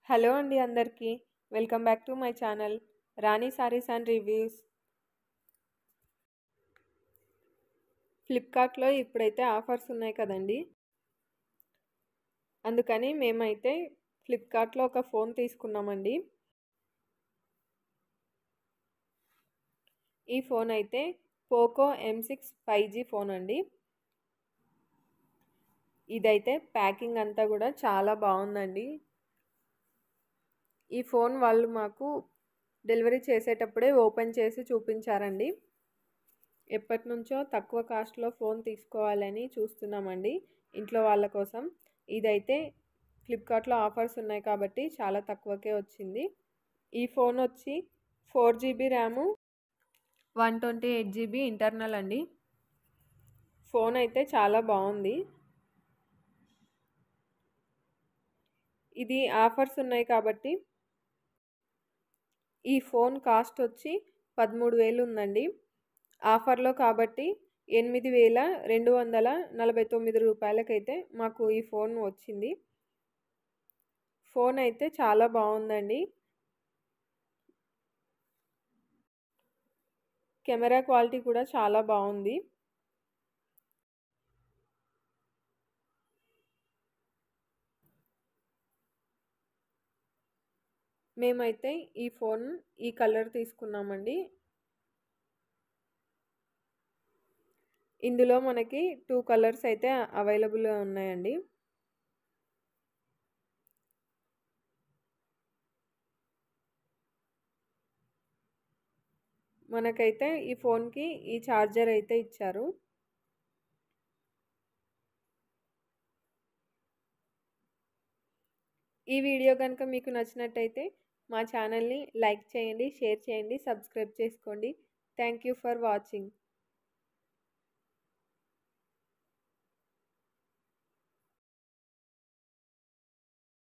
Hello అండి అందరికీ. Welcome back to my channel Rani saris and reviews. ఫ్లిప్కార్ట్లో ఇప్పుడైతే ఆఫర్స్ ఉన్నాయి కదండి. అందుకని మేమైతే ఫ్లిప్కార్ట్లో ఒక ఫోన్ తీసుకున్నామండి. ఈ ఫోన్ అయితే పోకో M6 5G ఫోన్ అండి. ఇదైతే ప్యాకింగ్ అంతా కూడా చాలా బాగుందండి. ఈ ఫోన్ వాళ్ళు మాకు డెలివరీ చేసేటప్పుడే ఓపెన్ చేసి చూపించారండి. ఎప్పటి నుంచో తక్కువ కాస్ట్లో ఫోన్ తీసుకోవాలని చూస్తున్నామండి ఇంట్లో వాళ్ళ కోసం. ఇదైతే ఫ్లిప్కార్ట్లో ఆఫర్స్ ఉన్నాయి కాబట్టి చాలా తక్కువకే వచ్చింది. ఈ ఫోన్ వచ్చి 4GB ర్యాము 128GB ఇంటర్నల్ అండి. ఫోన్ అయితే చాలా బాగుంది. ఇది ఆఫర్స్ ఉన్నాయి కాబట్టి ఈ ఫోన్ కాస్ట్ వచ్చి 13,000 ఉందండి. ఆఫర్లో కాబట్టి 8,249 రూపాయలకైతే మాకు ఈ ఫోన్ వచ్చింది. ఫోన్ అయితే చాలా బాగుందండి. కెమెరా క్వాలిటీ కూడా చాలా బాగుంది. మేమైతే ఈ ఫోన్ ఈ కలర్ తీసుకున్నామండి. ఇందులో మనకి 2 కలర్స్ అయితే అవైలబుల్గా ఉన్నాయండి. మనకైతే ఈ ఫోన్కి ఈ ఛార్జర్ అయితే ఇచ్చారు. ఈ వీడియో కనుక మీకు నచ్చినట్టయితే మా ఛానల్ని లైక్ చేయండి, షేర్ చేయండి, సబ్స్క్రైబ్ చేసుకోండి. Thank you for watching.